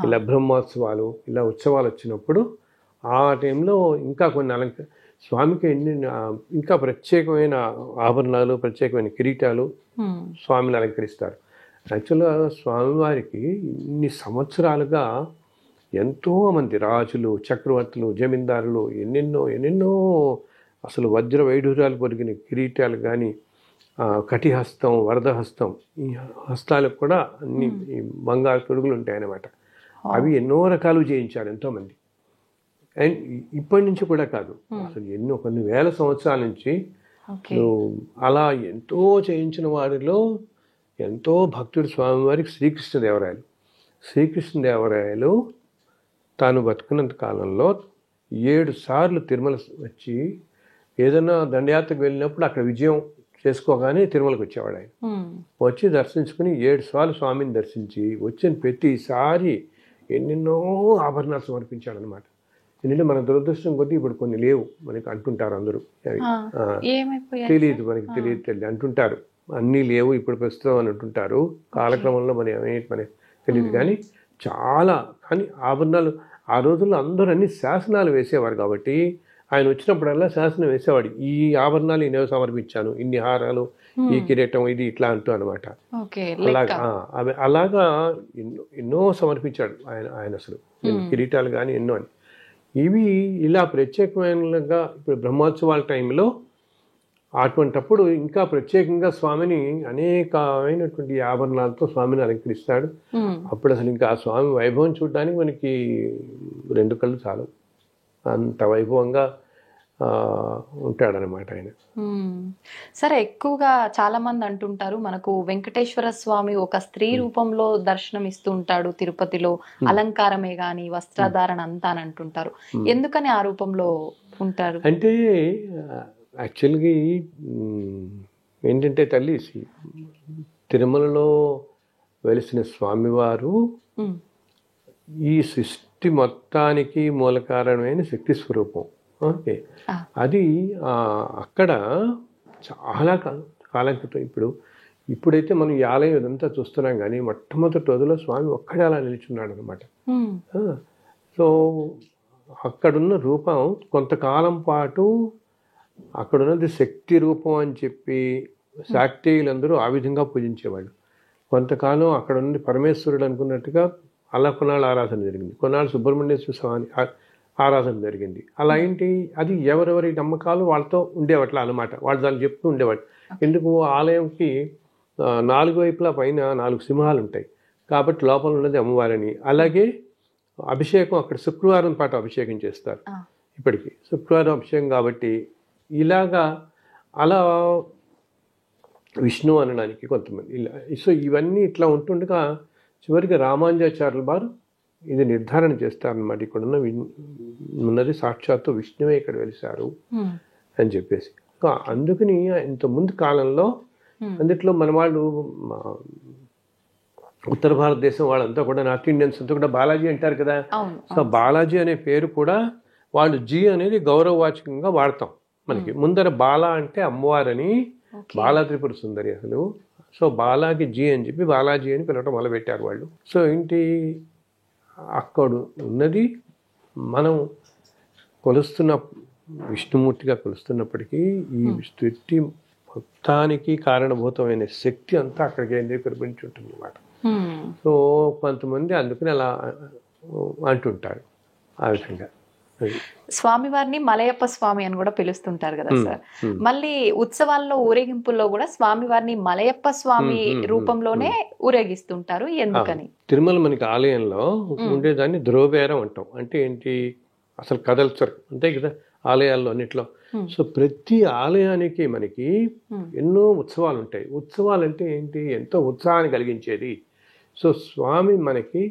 Speaker 2: ఇలా బ్రహ్మోత్సవాలు, ఇలా ఉత్సవాలు వచ్చినప్పుడు ఆ టైంలో ఇంకా కొన్ని స్వామికి ఇంకా ప్రత్యేకమైన ఆభరణాలు, ప్రత్యేకమైన కిరీటాలు స్వామిని అలంకరిస్తారు. యాక్చువల్గా స్వామివారికి ఇన్ని సంవత్సరాలుగా ఎంతోమంది రాజులు, చక్రవర్తులు, జమీందారులు ఎన్నెన్నో అసలు వజ్ర వైఢూర్యాలు పొరిగిన కిరీటాలు కానీ, కటిహస్తం, వరదహస్తం, ఈ హస్తాలకు కూడా అన్ని బంగారు తొడుగులు ఉంటాయన్నమాట. అవి ఎన్నో రకాలు చేయించారు ఎంతోమంది. అండ్ ఇప్పటి నుంచి కూడా కాదు, అసలు కొన్ని వేల సంవత్సరాల నుంచి అలా ఎంతో చేయించిన వారిలో ఎంతో భక్తుడు స్వామివారికి శ్రీకృష్ణదేవరాయలు తాను బతుకున్నంత కాలంలో 7 సార్లు తిరుమల వచ్చి, ఏదైనా దండయాత్రకు వెళ్ళినప్పుడు అక్కడ విజయం చేసుకోగానే తిరుమలకు వచ్చేవాడు. ఆయన వచ్చి దర్శించుకుని 7 సార్లు స్వామిని దర్శించి వచ్చిన ప్రతిసారి ఎన్నెన్నో ఆభరణాలు సమర్పించాడు అనమాట. ఎందుకంటే మన దురదృష్టం కొద్దీ ఇప్పుడు కొన్ని లేవు, మనకి అంటుంటారు అందరూ. తెలియదు అంటుంటారు, అన్నీ లేవు ఇప్పుడు ప్రస్తుతం అని అంటుంటారు. కాలక్రమంలో మనకి తెలియదు. కానీ కానీ ఆభరణాలు ఆ రోజుల్లో అందరూ అన్ని శాసనాలు వేసేవారు కాబట్టి ఆయన వచ్చినప్పుడల్లా శాసనం వేసేవాడు. ఈ ఆభరణాలు నేను సమర్పించాను, ఇన్ని హారాలు, ఈ కిరీటం, ఇది ఇట్లా అంటూ అనమాట. అలాగా ఎన్నో సమర్పించాడు ఆయన అసలు కిరీటాలు కానీ ఎన్నో అని. ఇవి ఇలా ప్రత్యేకమైనగా ఇప్పుడు బ్రహ్మోత్సవాల టైంలో అటువంటప్పుడు ఇంకా ప్రత్యేకంగా స్వామిని అనేకమైనటువంటి ఆభరణాలతో స్వామిని అలంకరిస్తాడు. అప్పుడు అసలు ఇంకా ఆ స్వామి వైభవం చూడడానికి మనకి 2 కళ్ళు చాలు, అంత వైభవంగా ఉంటాడనమాట ఆయన.
Speaker 1: సరే, ఎక్కువగా చాలా మంది అంటుంటారు మనకు వెంకటేశ్వర స్వామి ఒక స్త్రీ రూపంలో దర్శనం ఇస్తూ ఉంటాడు తిరుపతిలో, అలంకారమే గాని వస్త్రధారణ అంతా అని అంటుంటారు. ఎందుకని ఆ రూపంలో ఉంటారు
Speaker 2: అంటే, యాక్చువల్గా ఏంటంటే తల్లి, తిరుమలలో వెలిసిన స్వామివారు ఈ సృష్టి మొత్తానికి మూల కారణమైన శక్తి స్వరూపం. ఓకే, అది అక్కడ చాలా కాలం క్రితం, ఇప్పుడైతే మనం ఈ ఆలయం ఇదంతా చూస్తున్నాం కానీ మొట్టమొదటి రోజులో స్వామి ఒక్కడే అలా నిల్చున్నాడు అనమాట. సో అక్కడున్న రూపం కొంతకాలం పాటు అక్కడున్నది శక్తి రూపం అని చెప్పి శాక్తేయులందరూ ఆ విధంగా పూజించేవాళ్ళు. కొంతకాలం అక్కడ ఉన్నది పరమేశ్వరుడు అనుకున్నట్టుగా అలా కొన్నాళ్ళు ఆరాధన జరిగింది, కొన్నాళ్ళు సుబ్రహ్మణ్యేశ్వర స్వామి ఆరాధన జరిగింది. అలా ఏంటి, అది ఎవరెవరి నమ్మకాలు వాళ్ళతో ఉండేవట్లా అనమాట. వాళ్ళు దాన్ని చెప్తూ ఉండేవాడు. ఎందుకు, ఆలయంకి 4 వైపులా పైన 4 సింహాలు ఉంటాయి కాబట్టి లోపల ఉన్నది అమ్మవారని. అలాగే అభిషేకం అక్కడ శుక్రవారం పాటు అభిషేకం చేస్తారు. ఇప్పటికీ శుక్రవారం అభిషేకం కాబట్టి ఇలాగా అలా విష్ణు అనడానికి కొంతమంది ఇలా. సో ఇవన్నీ ఇట్లా ఉంటుండగా చివరికి రామానుజాచార్యుల వారు ఇది నిర్ధారణ చేస్తారనమాట. ఇక్కడ ఉన్నది సాక్షాత్తు విష్ణువే ఇక్కడ వెలిశారు అని చెప్పేసి. అందుకని ఇంత ముందు కాలంలో అందుట్లో మన వాళ్ళు ఉత్తర భారతదేశం వాళ్ళంతా కూడా నార్త్ ఇండియన్స్ అంతా కూడా బాలాజీ అంటారు కదా. సో బాలాజీ అనే పేరు కూడా వాళ్ళు జీ అనేది గౌరవవాచకంగా వాడతాం. మనకి ముందర బాలా అంటే అమ్మవారని, బాలా త్రిపుర సుందరి అసలు. సో బాలాకి జీ అని చెప్పి బాలాజీ అని పిలవటం మొదలుపెట్టారు వాళ్ళు. సో ఏంటి, అక్కడ ఉన్నది మనం కొలుస్తున్న విష్ణుమూర్తిగా కొలుస్తున్నప్పటికీ ఈ సృష్టి మొత్తానికి కారణభూతమైన శక్తి అంతా అక్కడ కేంద్రీకరించి ఉంటుంది అన్నమాట. సో కొంతమంది అందుకని అలా అంటుంటారు ఆ విధంగా.
Speaker 1: స్వామివారిని మలయప్ప స్వామి అని కూడా పిలుస్తుంటారు కదా సార్. మళ్ళీ ఉత్సవాల్లో ఊరేగింపుల్లో కూడా స్వామివారిని మలయప్ప స్వామి రూపంలోనే ఊరేగిస్తుంటారు. ఎందుకని?
Speaker 2: తిరుమల మనకి ఆలయంలో ఉండేదాన్ని ధ్రువబేరం అంటాం. అంటే ఏంటి, అసలు కదల్చరు అంతే కదా ఆలయాల్లో అన్నిట్లో. సో ప్రతి ఆలయానికి మనకి ఎన్నో ఉత్సవాలు ఉంటాయి. ఉత్సవాలు అంటే ఏంటి, ఎంతో ఉత్సాహాన్ని కలిగించేది. సో స్వామి మనకి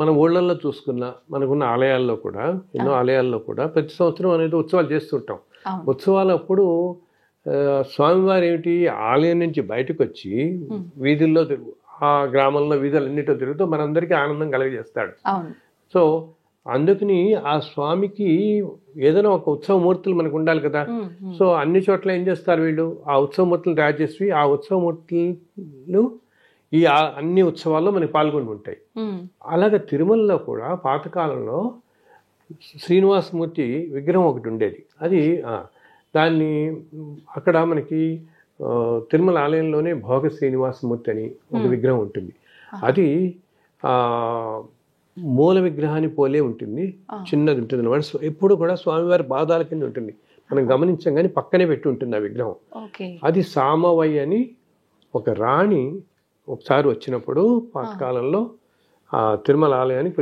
Speaker 2: మన ఊళ్ళల్లో చూసుకున్న మనకున్న ఆలయాల్లో కూడా, ఎన్నో ఆలయాల్లో కూడా ప్రతి సంవత్సరం అనేది ఉత్సవాలు చేస్తుంటాం. ఉత్సవాలు అప్పుడు స్వామివారు ఏమిటి, ఆలయం నుంచి బయటకు వచ్చి వీధుల్లో ఆ గ్రామంలో వీధులన్నిటిలో తిరుగుతూ మనందరికీ ఆనందం కలగజేస్తాడు. సో అందుకని ఆ స్వామికి ఏదైనా ఒక ఉత్సవమూర్తులు మనకు ఉండాలి కదా. సో అన్ని చోట్ల ఏం చేస్తారు వీళ్ళు, ఆ ఉత్సవమూర్తులు తయారు చేసి ఆ ఉత్సవమూర్తులు ఈ అన్ని ఉత్సవాల్లో మనకి పాల్గొని ఉంటాయి. అలాగే తిరుమలలో కూడా పాతకాలంలో శ్రీనివాసమూర్తి విగ్రహం ఒకటి ఉండేది. అది దాన్ని అక్కడ మనకి తిరుమల ఆలయంలోనే భోగ శ్రీనివాసమూర్తి అని ఒక విగ్రహం ఉంటుంది. అది మూల విగ్రహాన్ని పోలే ఉంటుంది, చిన్నది ఉంటుంది అన్నమాట. ఎప్పుడు కూడా స్వామివారి పాదాల కింద ఉంటుంది. మనం గమనించాం కానీ పక్కనే పెట్టి ఉంటుంది ఆ విగ్రహం. అది సామవయ్య అని ఒక రాణి ఒకసారి వచ్చినప్పుడు పాతకాలంలో ఆ తిరుమల ఆలయానికి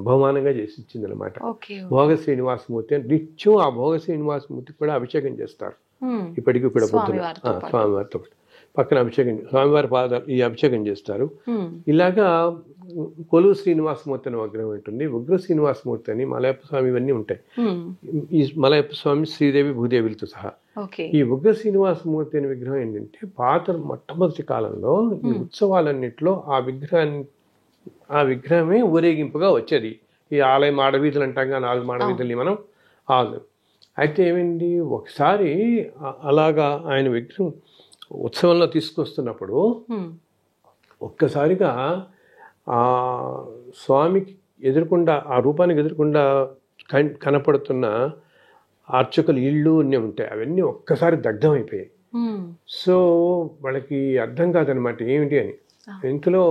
Speaker 2: బహుమానంగా చేసి ఇచ్చింది అనమాట. భోగ శ్రీనివాసమూర్తి అని నిత్యం ఆ భోగ శ్రీనివాసమూర్తికి కూడా అభిషేకం చేస్తారు. ఇప్పటికీ కూడా పొద్దున స్వామివారితో పక్కన అభిషేకం, స్వామివారి పాదాలు ఈ అభిషేకం చేస్తారు. ఇలాగా కొలువు శ్రీనివాసమూర్తి అని విగ్రహం ఉంటుంది, ఉగ్ర శ్రీనివాసమూర్తి అని, మలయప్ప స్వామి ఇవన్నీ ఉంటాయి. ఈ మలయప్ప స్వామి శ్రీదేవి భూదేవులతో సహా. ఈ ఉగ్ర శ్రీనివాసమూర్తి అనే విగ్రహం ఏంటంటే మొట్టమొదటి కాలంలో ఈ ఉత్సవాలన్నింటిలో ఆ విగ్రహమే ఊరేగింపుగా వచ్చేది. ఈ ఆలయం ఆడవీధులు అంటాం కానీ 4 మాడవీధుల్ని మనం అయితే ఏమైంది, ఒకసారి అలాగా ఆయన విగ్రహం ఉత్సవంలో తీసుకొస్తున్నప్పుడు ఒక్కసారిగా ఆ స్వామికి ఎదురుకుండా, ఆ రూపానికి ఎదురుకుండా కనపడుతున్న అర్చకులు ఇళ్ళు అన్నీ ఉంటాయి, అవన్నీ ఒక్కసారి దగ్ధమైపోయాయి. సో వాళ్ళకి అర్థం కాదనమాట ఏమిటి అని. ఇంతలో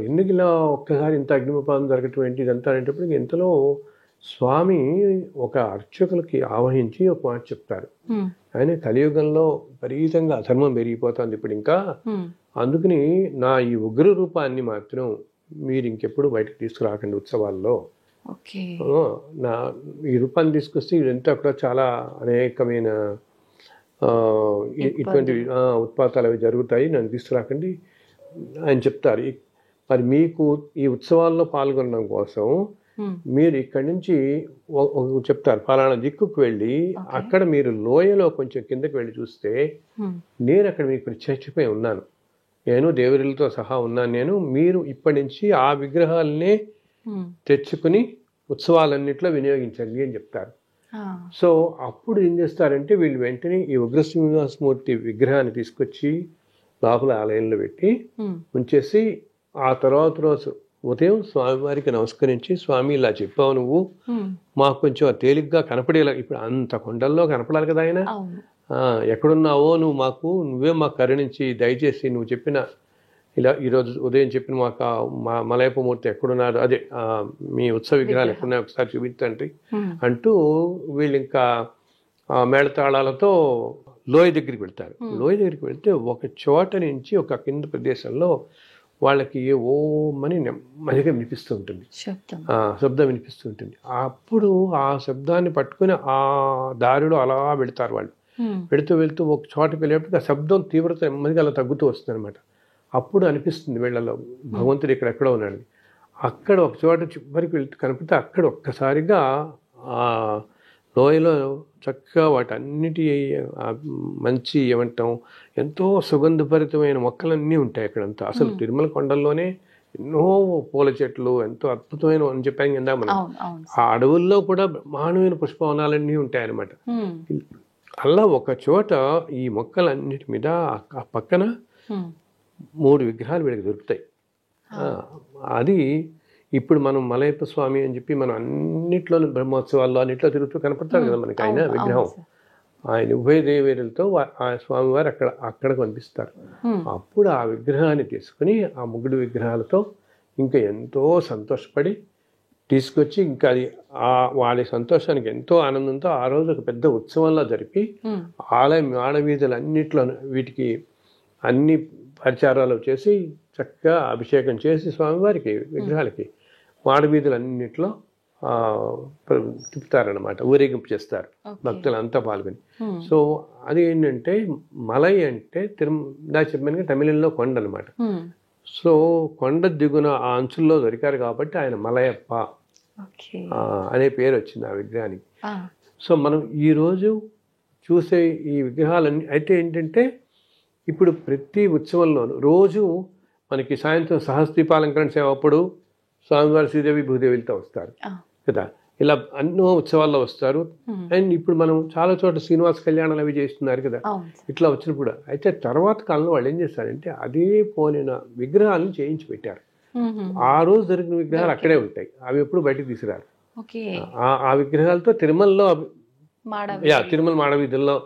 Speaker 2: ఎందుకు ఇలా ఒక్కసారి ఇంత అగ్నిపాదం జరగటం ఏంటి ఇదంతా అనేటప్పటికి ఇంతలో స్వామి ఒక అర్చకులకి ఆవహించి ఒక మాట చెప్తారు. ఆయన కలియుగంలో విపరీతంగా అధర్మం పెరిగిపోతుంది ఇప్పుడు ఇంకా, అందుకని నా ఈ ఉగ్ర రూపాన్ని మాత్రం మీరు ఇంకెప్పుడు బయటకు తీసుకురాకండి ఉత్సవాల్లో. నా ఈ రూపాన్ని తీసుకొస్తే ఇదంతా కూడా చాలా అనేకమైన ఇటువంటి ఉత్పాతాలు అవి జరుగుతాయి, నన్ను తీసుకురాకండి ఆయన చెప్తారు. మరి మీకు ఈ ఉత్సవాల్లో పాల్గొనడం కోసం మీరు ఇక్కడి నుంచి చెప్తారు ఫలానా దిక్కుకు వెళ్ళి అక్కడ మీరు లోయలో కొంచెం కిందకి వెళ్ళి చూస్తే నేను అక్కడ మీకు ప్రత్యక్షపై ఉన్నాను, నేను దేవరులతో సహా ఉన్నాను. మీరు ఇప్పటి నుంచి ఆ విగ్రహాలనే తెచ్చుకుని ఉత్సవాలన్నింటిలో వినియోగించండి అని చెప్తారు. సో అప్పుడు ఏం చేస్తారంటే వీళ్ళు వెంటనే ఈ ఉగ్ర శ్రీనివాసమూర్తి విగ్రహాన్ని తీసుకొచ్చి లోపల ఆలయంలో పెట్టి ఉంచేసి ఆ తర్వాత రోజు ఉదయం స్వామివారికి నమస్కరించి, స్వామి ఇలా చెప్పావు నువ్వు, మాకు కొంచెం తేలిగ్గా కనపడేలా, ఇప్పుడు అంత కొండల్లో కనపడాలి కదా ఆయన, ఎక్కడున్నావో నువ్వే మాకు కరుణించి దయచేసి నువ్వు చెప్పిన ఇలా ఈరోజు ఉదయం చెప్పిన మా మలయప్పమూర్తి ఎక్కడున్నారు, అదే మీ ఉత్సవ విగ్రహాలు ఎక్కడున్నాయి ఒకసారి చూపించండి అంటూ వీళ్ళు ఇంకా మేళతాళాలతో లోయ దగ్గరికి వెళ్తారు. లోయ దగ్గరికి వెళ్తే ఒక చోట నుంచి ఒక కింద ప్రదేశంలో వాళ్ళకి ఓమని నెమ్మదిగా వినిపిస్తూ ఉంటుంది, శబ్దం వినిపిస్తూ ఉంటుంది. అప్పుడు ఆ శబ్దాన్ని పట్టుకుని ఆ దారిలో అలా వెళతారు వాళ్ళు. వెళుతూ ఒక చోటకి వెళ్ళేప్పటికి ఆ శబ్దం తీవ్రత నెమ్మదిగా అలా తగ్గుతూ వస్తుంది అనమాట. అప్పుడు అనిపిస్తుంది వీళ్ళలో భగవంతుడు ఎక్కడో ఉన్నాడు. అక్కడ ఒక చోట చివరికి వెళ్తూ కనిపిస్తే అక్కడ ఒక్కసారిగా ఆ లోయలో చక్కగా వాటన్నిటి మంచి ఏమంటాం ఎంతో సుగంధభరితమైన మొక్కలన్నీ ఉంటాయి అక్కడంతా. అసలు తిరుమల కొండల్లోనే ఎన్నో పూల చెట్లు ఎంతో అద్భుతమైన అని చెప్పాం కదా మనం. ఆ అడవుల్లో కూడా బ్రహ్మాండమైన పుష్పవనాలన్నీ ఉంటాయన్నమాట. అలా ఒక చోట ఈ మొక్కలన్నిటి మీద ఆ పక్కన 3 విగ్రహాలు వీళ్ళకి దొరుకుతాయి. అది ఇప్పుడు మనం మలయప్ప స్వామి అని చెప్పి మనం అన్నిట్లోనూ బ్రహ్మోత్సవాల్లో అన్నిట్లో తిరుగుతూ కనపడతారు కదా మనకి ఆయన విగ్రహం. ఆయన ఉభయ దేవేరులతో ఆ స్వామివారు అక్కడ కనిపిస్తారు. అప్పుడు ఆ విగ్రహాన్ని తీసుకుని ఆ 3 విగ్రహాలతో ఇంకా ఎంతో సంతోషపడి తీసుకొచ్చి ఇంకా అది వాళ్ళ సంతోషానికి ఎంతో ఆనందంతో ఆ రోజు ఒక పెద్ద ఉత్సవంలా జరిపి ఆలయం ఆడవీధులు అన్నిట్లో వీటికి అన్ని పరిచారాలు చేసి చక్కగా అభిషేకం చేసి స్వామివారికి విగ్రహాలకి మాడవీధులు అన్నింటిలో తిప్పుతారనమాట, ఊరేగింపు చేస్తారు భక్తులంతా పాల్గొని. సో అది ఏంటంటే మలై అంటే ఇందా చెప్పాను తమిళంలో కొండ అనమాట. సో కొండ దిగున ఆ అంచుల్లో దొరికారు కాబట్టి ఆయన మలయప్ప అనే పేరు వచ్చింది ఆ విగ్రహానికి. సో మనం ఈరోజు చూసే ఈ విగ్రహాలన్నీ అయితే ఏంటంటే ఇప్పుడు ప్రతి ఉత్సవంలోనూ రోజు మనకి సాయంత్రం సహస్రదీపాలంకరణ సేవ అప్పుడు స్వామివారి శ్రీదేవి భూదేవిలతో వస్తారు కదా, ఇలా ఎన్నో ఉత్సవాల్లో వస్తారు. అండ్ ఇప్పుడు మనం చాలా చోట శ్రీనివాస కళ్యాణాలు అవి చేస్తున్నారు కదా, ఇట్లా వచ్చినప్పుడు అయితే తర్వాత కాలంలో వాళ్ళు ఏం చేస్తారంటే అదే పోలిన విగ్రహాలను చేయించి పెట్టారు. ఆ రోజు జరిగిన విగ్రహాలు అక్కడే ఉంటాయి, అవి ఎప్పుడు బయటకు తీసుకురారు. ఆ విగ్రహాలతో తిరుమలలో తిరుమల మాడవీధుల్లో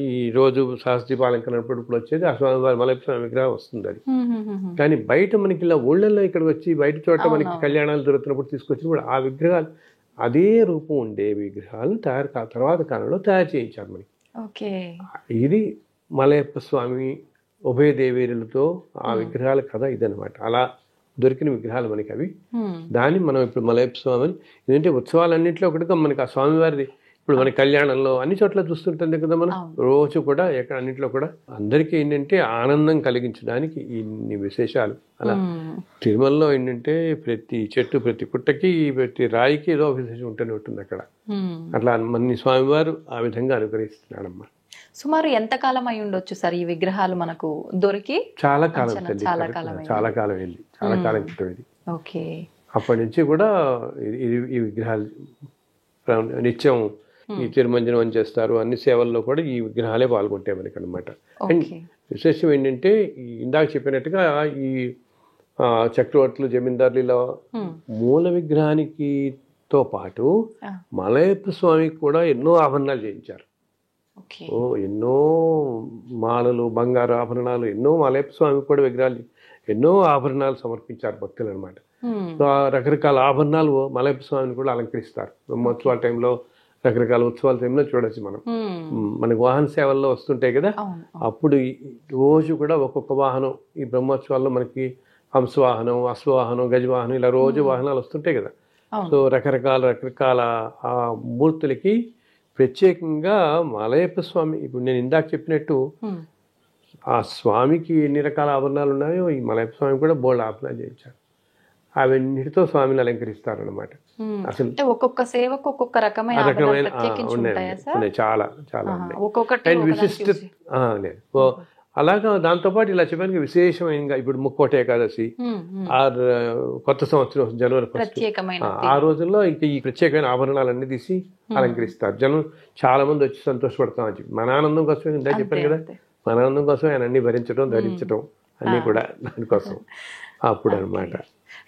Speaker 2: ఈ రోజు సహస్రదీపాలంకరణప్పుడు ఇప్పుడు వచ్చేది ఆ స్వామివారి మలయప్ప స్వామి విగ్రహం వస్తుంది. అది కానీ బయట మనకి ఇలా ఊళ్ళల్లో ఇక్కడికి వచ్చి బయట చోట మనకి కళ్యాణాలు జరుగుతున్నప్పుడు తీసుకొచ్చినప్పుడు ఆ విగ్రహాలు అదే రూపం ఉండే విగ్రహాలు తర్వాత కాలంలో తయారు చేయించారు మనకి. ఇది మలయప్ప స్వామి ఉభయ దేవేరులతో ఆ విగ్రహాల కథ ఇదనమాట. అలా దొరికిన విగ్రహాలు మనకి అవి. దాన్ని మనం ఇప్పుడు మలయప్ప స్వామి అని ఏంటంటే ఉత్సవాలన్నింటిలో ఒకటిగా మనకి ఆ స్వామివారిది ఇప్పుడు మన కళ్యాణంలో అన్ని చోట్ల చూస్తుంటుంది కదా మనం రోజు కూడా ఎక్కడ అన్నింటిలో కూడా అందరికీ ఏంటంటే ఆనందం కలిగించడానికి ఇన్ని విశేషాలు. అలా తిరుమలలో ఏంటంటే ప్రతి చెట్టు ప్రతి పుట్టకి ప్రతి రాయికి ఏదో విశేషం ఉంటూనే ఉంటుంది అక్కడ. అట్లా మన స్వామివారు ఆ విధంగా అనుగ్రహిస్తున్నాడమ్మా.
Speaker 1: సుమారు ఎంత కాలం అయి ఉండొచ్చు సార్ ఈ విగ్రహాలు మనకు దొరికి?
Speaker 2: చాలా కాలం వెళ్ళి చాలా కాలం క్రితం ఇది. అప్పటి నుంచి కూడా ఈ విగ్రహాలు నిత్యం ఈ తిరుమంజనం చేస్తారు, అన్ని సేవల్లో కూడా ఈ విగ్రహాలే పాల్గొంటాయి మనకి అనమాట. అండ్ విశేషం ఏంటంటే ఇందాక చెప్పినట్టుగా ఈ చక్రవర్తులు జమీందారులు ఇలా మూల విగ్రహానికి తో పాటు మలయప్ప స్వామికి కూడా ఎన్నో ఆభరణాలు చేయించారు. ఎన్నో మాలలు బంగారు ఆభరణాలు ఎన్నో మలయప్ప స్వామికి కూడా విగ్రహాలు ఎన్నో ఆభరణాలు సమర్పించారు భక్తులు అనమాట. రకరకాల ఆభరణాలు మలయప్ప స్వామిని కూడా అలంకరిస్తారు. బ్రహ్మోత్సవాల టైంలో రకరకాల ఉత్సవాల టైంలో చూడొచ్చు మనం. మనకి వాహన సేవల్లో వస్తుంటాయి కదా, అప్పుడు రోజు కూడా ఒక్కొక్క వాహనం ఈ బ్రహ్మోత్సవాల్లో మనకి హంసవాహనం, అశ్వవాహనం, గజవాహనం ఇలా రోజు వాహనాలు వస్తుంటాయి కదా. సో రకరకాల ఆ మూర్తులకి ప్రత్యేకంగా మలయప్ప స్వామి ఇప్పుడు నేను ఇందాక చెప్పినట్టు ఆ స్వామికి ఎన్ని రకాల ఆభరణాలు ఉన్నాయో ఈ మలయప్ప స్వామి కూడా బోల్డ్ ఆభరణాలు చేయించారు. అవన్నిటితో స్వామిని అలంకరిస్తారనమాట. అసలు
Speaker 1: ఒక్కొక్క సేవకు ఒక్కొక్క రకమైన
Speaker 2: ఉన్నాయి, చాలా చాలా ఉన్నాయి. విశిష్ట లేదు అలాగా. దాంతోపాటు ఇలా చెప్పడానికి విశేషమైన ఇప్పుడు ముక్కోట ఏకాదశి కొత్త సంవత్సరం జనవరి 1 ఆ రోజుల్లో ఇంకా ఈ ప్రత్యేకమైన ఆభరణాలన్నీ తీసి అలంకరిస్తారు. జనం చాలా మంది వచ్చి సంతోషపడతామని చెప్పి మన ఆనందం కోసం ఇందా చెప్పాను కదా, మన ఆనందం కోసం ఆయన అన్ని భరించడం ధరించడం అన్నీ కూడా దానికోసం అప్పుడు అనమాట.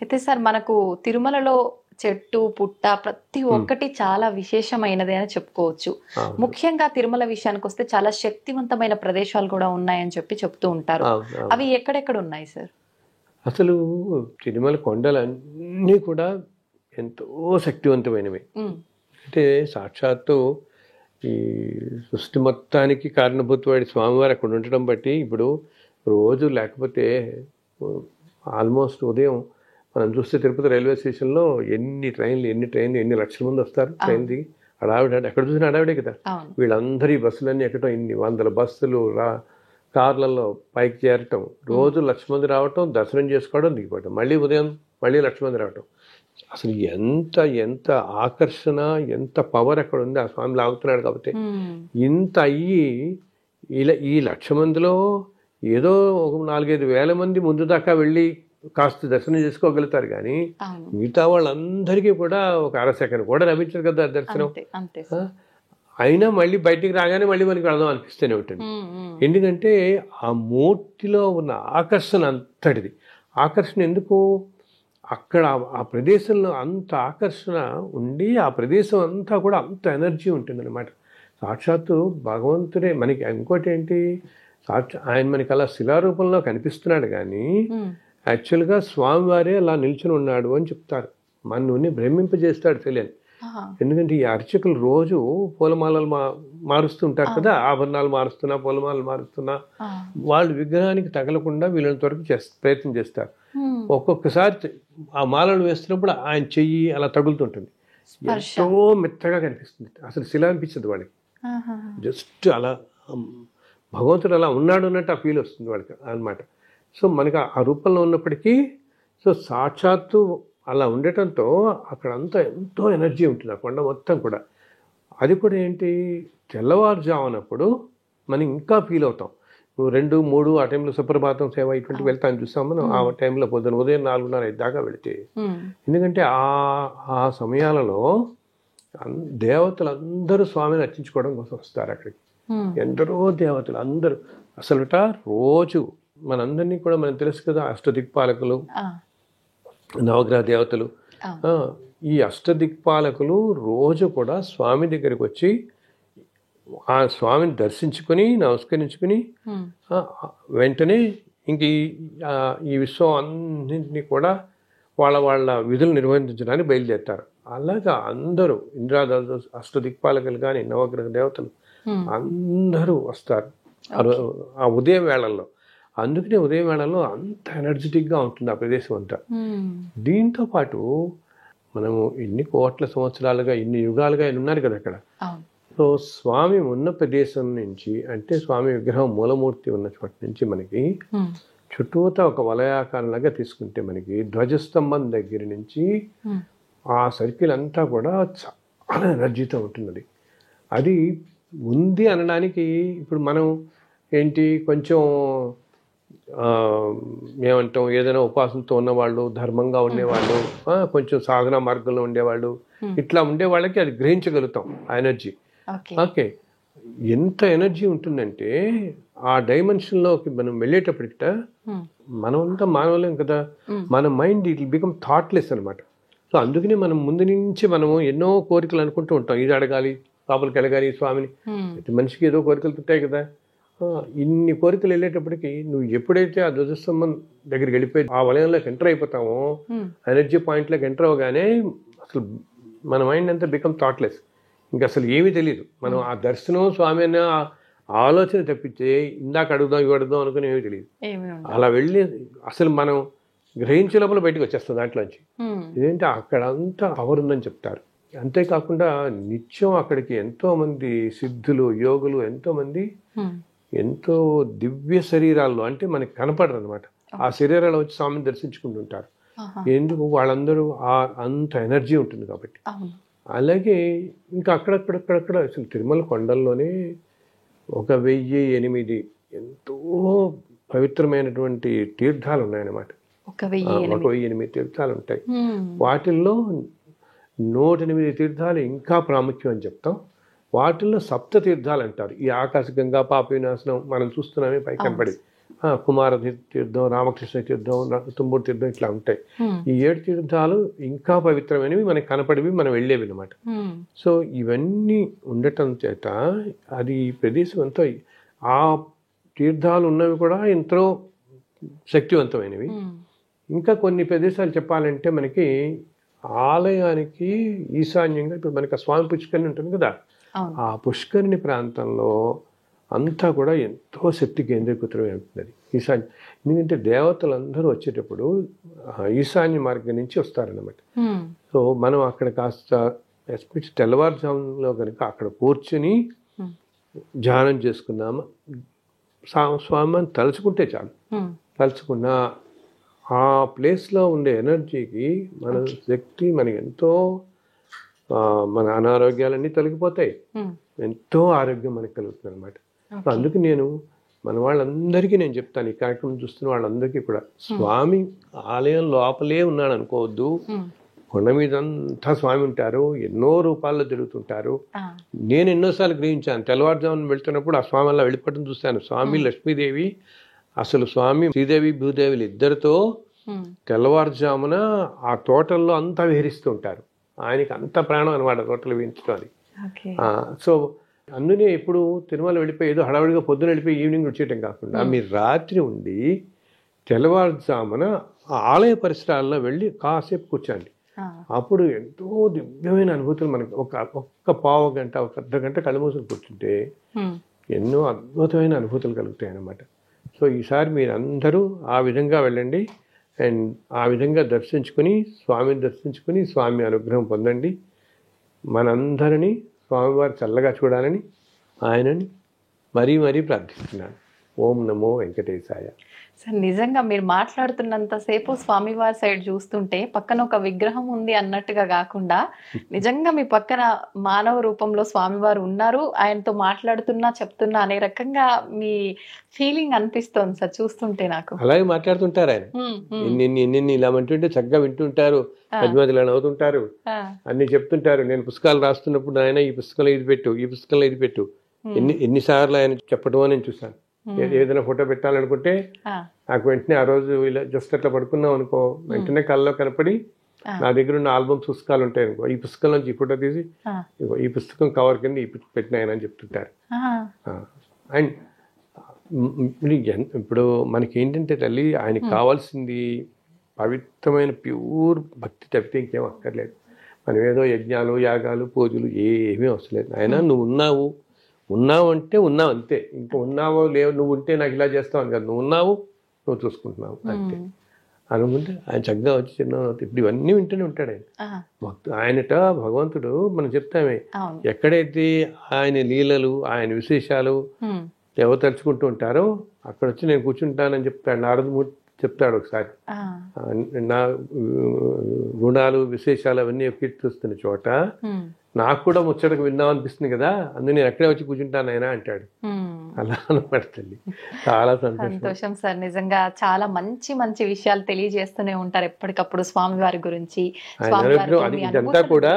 Speaker 1: అయితే సార్ మనకు తిరుమలలో చెట్టు పుట్ట ప్రతి ఒక్కటి చాలా విశేషమైనది అని చెప్పుకోవచ్చు. ముఖ్యంగా తిరుమల విషయానికి వస్తే చాలా శక్తివంతమైన ప్రదేశాలు కూడా ఉన్నాయని చెప్తూ ఉంటారు. అవి ఎక్కడెక్కడ ఉన్నాయి సార్?
Speaker 2: అసలు తిరుమల కొండలన్నీ కూడా ఎంతో శక్తివంతమైనవి. అంటే సాక్షాత్తు ఈ సృష్టి మొత్తానికి కారణభూతవాడి స్వామివారు అక్కడ ఉండటం బట్టి ఇప్పుడు రోజు లేకపోతే ఆల్మోస్ట్ ఉదయం మనం చూస్తే తిరుపతి రైల్వే స్టేషన్లో ఎన్ని ట్రైన్లు ఎన్ని లక్షల మంది వస్తారు ట్రైన్ దిగి. అడావిడ ఎక్కడ చూసినా అడావిడే కదా. వీళ్ళందరూ ఈ బస్సులన్నీ ఎక్కడం, ఇన్ని వందల బస్సులు కార్లలో పైకి చేరటం, రోజు 1,00,000 మంది రావటం, దర్శనం చేసుకోవడం, దిగిపోవటం, మళ్ళీ ఉదయం మళ్ళీ 1,00,000 మంది రావటం. అసలు ఎంత ఎంత ఆకర్షణ, ఎంత పవర్ అక్కడ ఉంది. ఆ స్వామి లాగుతున్నాడు కాబట్టి ఇంత అయ్యి ఇలా ఈ 1,00,000 మందిలో ఏదో ఒక 4-5 వేల మంది ముందు దాకా వెళ్ళి కాస్త దర్శనం చేసుకోగలుగుతారు. కానీ మిగతా వాళ్ళందరికీ కూడా ఒక అరసెకండ్ కూడా లభించదు కదా దర్శనం. అయినా మళ్ళీ బయటికి రాగానే మళ్ళీ మనకి వెళదాం అనిపిస్తూనే ఉంటుంది. ఎందుకంటే ఆ మూర్తిలో ఉన్న ఆకర్షణ అంతటిది. ఆకర్షణ ఎందుకు? అక్కడ ఆ ప్రదేశంలో అంత ఆకర్షణ ఉండి ఆ ప్రదేశం అంతా కూడా అంత ఎనర్జీ ఉంటుంది అనమాట. సాక్షాత్తు భగవంతుడే మనకి. ఇంకోటి ఏంటి, ఆయన మనకి అలా శిలారూపంలో కనిపిస్తున్నాడు కానీ యాక్చువల్గా స్వామివారే అలా నిల్చుని ఉన్నాడు అని చెప్తారు. మనల్ని భ్రమింపజేస్తాడు తెలియని. ఎందుకంటే ఈ అర్చకులు రోజు పూలమాలలు మారుస్తుంటారు కదా, ఆభరణాలు మారుస్తున్నా, పూలమాలలు మారుస్తున్నా, వాళ్ళు విగ్రహానికి తగలకుండా వీళ్ళని వరకు ప్రయత్నం చేస్తారు. ఒక్కొక్కసారి ఆ మాలలు వేస్తున్నప్పుడు ఆయన చెయ్యి అలా తగులుతుంటుంది. ఎంతో మెత్తగా కనిపిస్తుంది. అసలు శిల అనిపించదు వాడికి. జస్ట్ అలా భగవంతుడు అలా ఉన్నాడు అన్నట్టు ఆ ఫీల్ వస్తుంది వాడికి అన్నమాట. సో మనకి ఆ రూపంలో ఉన్నప్పటికీ సో సాక్షాత్తు అలా ఉండటంతో అక్కడ అంతా ఎంతో ఎనర్జీ ఉంటుంది ఆ కొండ మొత్తం కూడా. అది కూడా ఏంటి, తెల్లవారుజామునప్పుడు మనం ఇంకా ఫీల్ అవుతాం. 2-3 ఆ టైంలో సుప్రభాతం సేవ ఇటువంటి వెళ్తాను చూస్తాం మనం. ఆ టైంలో ఉదయం 4:30-5 దాకా వెళితే, ఎందుకంటే ఆ సమయాలలో దేవతలు అందరూ స్వామిని అర్చించుకోవడం కోసం వస్తారు అక్కడికి. ఎందరో దేవతలు అందరూ అసలుట రోజు మనందరినీ కూడా మనకు తెలుసు కదా, అష్టదిక్పాలకులు, నవగ్రహ దేవతలు. ఈ అష్టదిక్పాలకులు రోజు కూడా స్వామి దగ్గరికి వచ్చి ఆ స్వామిని దర్శించుకుని నమస్కరించుకుని వెంటనే ఇంక ఈ విశ్వం అన్నింటినీ కూడా వాళ్ళ విధులు నిర్వహించడానికి బయలుదేరుతారు. అలాగా అందరూ ఇంద్రాదేవతలు, అష్టదిక్పాలకులు కానీ నవగ్రహ దేవతలు అందరూ వస్తారు ఆ ఉదయం వేళల్లో. అందుకనే ఉదయం వేళల్లో అంత ఎనర్జెటిక్గా ఉంటుంది ఆ ప్రదేశం అంతా. దీంతో పాటు మనము ఇన్ని కోట్ల సంవత్సరాలుగా, ఇన్ని యుగాలుగా ఆయన ఉన్నారు కదా అక్కడ. సో స్వామి ఉన్న ప్రదేశం నుంచి, అంటే స్వామి విగ్రహం మూలమూర్తి ఉన్న చోట నుంచి మనకి చుట్టూతా ఒక వలయాకారంలాగా తీసుకుంటే మనకి ధ్వజస్తంభం దగ్గర నుంచి ఆ సర్కిల్ అంతా కూడా చాలా ఎనర్జీతో ఉంటున్నది. అది ఉంది అనడానికి ఇప్పుడు మనం ఏంటి, కొంచెం ఏమంటాం, ఏదైనా ఉపాసనతో ఉన్నవాళ్ళు, ధర్మంగా ఉండేవాళ్ళు, కొంచెం సాధనా మార్గంలో ఉండేవాళ్ళు, ఇట్లా ఉండే వాళ్ళకి అది గ్రహించగలుగుతాం ఆ ఎనర్జీ. ఓకే, ఎంత ఎనర్జీ ఉంటుందంటే ఆ డైమెన్షన్లోకి మనం వెళ్ళేటప్పటికిట మనమంతా మానవులేం కదా, మన mind it will become thoughtless అనమాట. సో అందుకనే మనం ముందు నుంచి మనము ఎన్నో కోరికలు అనుకుంటూ ఉంటాం. ఇది అడగాలి, లోపలికి వెళ్ళగాలి స్వామిని. ప్రతి మనిషికి ఏదో కోరికలు ఉంటాయి కదా. ఇన్ని కోరికలు వెళ్ళేటప్పటికి నువ్వు ఎప్పుడైతే ఆ ధ్వజస్తంభం దగ్గరికి వెళ్ళిపోయి ఆ వలయంలోకి ఎంటర్ అయిపోతామో, ఎనర్జీ పాయింట్లోకి ఎంటర్ అవగానే అసలు మన మైండ్ అంతా బికమ్ థాట్లెస్. ఇంకా అసలు ఏమీ తెలియదు. మనం ఆ దర్శనం స్వామి అనే ఆలోచన తప్పితే ఇందాక అడుగుదాం ఇవి అడుగుదాం అనుకుని ఏమీ తెలియదు. అలా వెళ్ళి అసలు మనం గ్రహించే లోపల బయటకు వచ్చేస్తాం దాంట్లోంచి. ఇదేంటి అక్కడ అంతా పవర్ ఉందని చెప్తారు. అంతేకాకుండా నిత్యం అక్కడికి ఎంతో మంది సిద్ధులు, యోగులు, ఎంతో మంది ఎంతో దివ్య శరీరాల్లో, అంటే మనకి కనపడరు అనమాట, ఆ శరీరాలు వచ్చి స్వామిని దర్శించుకుంటుంటారు. ఎందుకు? వాళ్ళందరూ అంత ఎనర్జీ ఉంటుంది కాబట్టి. అలాగే ఇంకా అక్కడక్కడక్కడక్కడ అసలు తిరుమల కొండల్లోనే 1008 ఎంతో పవిత్రమైనటువంటి తీర్థాలు ఉన్నాయన్నమాట. 1008 తీర్థాలు ఉంటాయి. వాటిల్లో 108 తీర్థాలు ఇంకా ప్రాముఖ్యం అని చెప్తాం. వాటిల్లో సప్త తీర్థాలు అంటారు. ఈ ఆకాశగంగా, పాప వినాశనం మనం చూస్తున్నామే పై కనపడి, కుమార తీర్థం, రామకృష్ణ తీర్థం, తుమ్మూరు తీర్థం, ఇట్లా ఉంటాయి. ఈ 7 తీర్థాలు ఇంకా పవిత్రమైనవి, మనకి కనపడివి, మనం వెళ్ళేవి అనమాట. సో ఇవన్నీ ఉండటం చేత అది ప్రదేశం ఎంతో, ఆ తీర్థాలు ఉన్నవి కూడా ఎంతో శక్తివంతమైనవి. ఇంకా కొన్ని ప్రదేశాలు చెప్పాలంటే మనకి ఆలయానికి ఈశాన్యంగా ఇప్పుడు మనకి ఆ స్వామి పుష్కరిణి ఉంటుంది కదా, ఆ పుష్కరిణి ప్రాంతంలో అంతా కూడా ఎంతో శక్తి కేంద్రీకృతమై ఉంటుంది ఈశాన్యం. ఎందుకంటే దేవతలందరూ వచ్చేటప్పుడు ఈశాన్య మార్గం నుంచి వస్తారన్నమాట. సో మనం అక్కడ కాస్త ఎస్పెషల్ తెల్లవారుజాములో కనుక అక్కడ కూర్చుని ధ్యానం చేసుకున్నాము, స్వామిని తలుచుకుంటే చాలు, తలుచుకున్న ఆ ప్లేస్లో ఉండే ఎనర్జీకి మన శక్తి మనకి ఎంతో మన అనారోగ్యాలన్నీ తొలగిపోతాయి, ఎంతో ఆరోగ్యం మనకు కలుగుతుంది అనమాట. అందుకు నేను మన వాళ్ళందరికీ నేను చెప్తాను, ఈ కార్యక్రమం చూస్తున్న వాళ్ళందరికీ కూడా, స్వామి ఆలయం లోపలే ఉన్నాడు అనుకోవద్దు. కొండ మీద అంతా స్వామి ఉంటారు, ఎన్నో రూపాల్లో తిరుగుతుంటారు. నేను ఎన్నోసార్లు గ్రహించాను, తెల్లవారుజామున వెళ్తున్నప్పుడు ఆ స్వామి అలా వెళ్ళిపోవడం చూస్తాను. స్వామి లక్ష్మీదేవి, అసలు స్వామి శ్రీదేవి భూదేవులు ఇద్దరితో తెల్లవారుజామున ఆ తోటల్లో అంతా విహరిస్తూ ఉంటారు. ఆయనకి అంత ప్రాణం అనమాట తోటలు విహరించడం అది. సో అందునే ఇప్పుడు తిరుమల వెళ్ళిపోయి ఏదో హడావుడిగా పొద్దున వెళ్ళిపోయి ఈవినింగ్ వచ్చేయటం కాకుండా మీరు రాత్రి ఉండి తెల్లవారుజామున ఆ ఆలయ పరిసరాల్లో వెళ్ళి కాసేపు కూర్చోండి. అప్పుడు ఎంతో దివ్యమైన అనుభూతులు మనకి ఒక్క పావు గంట, ఒక అర్ధ గంట కళ్ళు మూసుకొని కూర్చుంటే ఎన్నో అద్భుతమైన అనుభూతులు కలుగుతాయి అన్నమాట. సో ఈసారి మీరు అందరూ ఆ విధంగా వెళ్ళండి అండ్ ఆ విధంగా దర్శించుకుని స్వామిని దర్శించుకుని స్వామి అనుగ్రహం పొందండి. మనందరినీ స్వామివారు చల్లగా చూడాలని ఆయనని మరీ మరీ ప్రార్థిస్తున్నాను. ఓం నమో వెంకటేశాయ.
Speaker 1: సార్, నిజంగా మీరు మాట్లాడుతున్నంతసేపు స్వామివారి సైడ్ చూస్తుంటే పక్కన ఒక విగ్రహం ఉంది అన్నట్టుగా కాకుండా నిజంగా మీ పక్కన మానవ రూపంలో స్వామివారు ఉన్నారు, ఆయనతో మాట్లాడుతున్నా చెప్తున్నా అనే రకంగా మీ ఫీలింగ్ అనిపిస్తోంది సార్ చూస్తుంటే నాకు.
Speaker 2: అలాగే మాట్లాడుతుంటారు ఆయన, ఎన్ని ఇలా అంటుంటే చక్కగా వింటుంటారు, మధ్య మధ్యలో నవ్వుతుంటారు, అన్ని చెప్తుంటారు. నేను పుస్తకాలు రాస్తున్నప్పుడు ఆయన ఈ పుస్తకంలో ఇది పెట్టు, ఈ పుస్తకంలో ఇది పెట్టు, ఎన్నిసార్లు ఆయన చెప్పడం అని నేను చూశాను. ఏదైనా ఫోటో పెట్టాలనుకుంటే నాకు వెంటనే ఆ రోజు ఇలా జస్ట్ అట్లా పడుకున్నాం అనుకో, వెంటనే కళ్ళలో కనపడి నా దగ్గర ఉన్న ఆల్బమ్స్ పుస్తకాలు ఉంటాయి అనుకో, ఈ పుస్తకం నుంచి ఈ ఫోటో తీసి ఈ పుస్తకం కవర్ కింద ఈ పెట్టిన ఆయన అని చెప్తుంటారు. అండ్ ఇప్పుడు మనకి ఏంటంటే తల్లి, ఆయనకి కావాల్సింది పవిత్రమైన ప్యూర్ భక్తి తప్పితే ఇంకేం అక్కర్లేదు. మనం ఏదో యజ్ఞాలు యాగాలు పూజలు ఏమీ అవసరం లేదు. ఆయన నువ్వు ఉన్నావు అంటే ఉన్నావు అంతే. ఇంకా ఉన్నావో లేవు, నువ్వు ఉంటే నాకు ఇలా చేస్తావు అని కాదు, నువ్వు ఉన్నావు, నువ్వు చూసుకుంటున్నావు అంతే అనుకుంటే ఆయన చక్కగా వచ్చి చిన్న ఇప్పుడు ఇవన్నీ వింటూనే ఉంటాడు ఆయన. ఆయనట భగవంతుడు మనం చెప్తామే, ఎక్కడైతే ఆయన లీలలు ఆయన విశేషాలు ఎవరు తలుచుకుంటూ ఉంటారో అక్కడ వచ్చి నేను కూర్చుంటానని చెప్తాడు. నారదమూర్తి చెప్తాడు ఒకసారి, నా గుణాలు విశేషాలు అవన్నీ కీర్తిస్తున్న చోట నాకు కూడా ముచ్చటకు విందాం అనిపిస్తుంది కదా, అందుకు నేను అక్కడే వచ్చి కూర్చుంటాను ఆయన అంటాడు. అలా అనమాట తల్లి. చాలా
Speaker 1: సంతోషం సార్, నిజంగా చాలా మంచి మంచి విషయాలు తెలియజేస్తూనే ఉంటారు ఎప్పటికప్పుడు స్వామివారి గురించి.
Speaker 2: ఇదంతా కూడా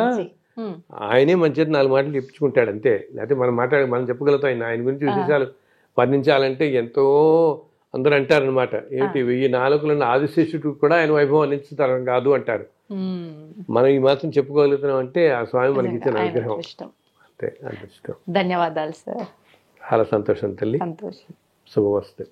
Speaker 2: ఆయనే మంచిది 4 మాటలు చెప్పించుకుంటాడు అంతే. లేకపోతే మనం చెప్పగలుగుతాం ఆయన గురించి విశేషాలు వర్ణించాలంటే ఎంతో అందరూ అంటారనమాట, ఏంటి 1000 నాలుకలున్న ఆదిశేషుడు కూడా ఆయన వైభవం అందించుతారు కాదు అంటారు. మనం ఈ మాత్రం చెప్పుకోగలుగుతున్నాం అంటే ఆ స్వామి మనకి ఇచ్చిన అనుగ్రహం అంతే. అదృష్టం.
Speaker 1: ధన్యవాదాలు సార్.
Speaker 2: చాలా సంతోషం తల్లి.
Speaker 1: సంతోషం.
Speaker 2: శుభమస్తు.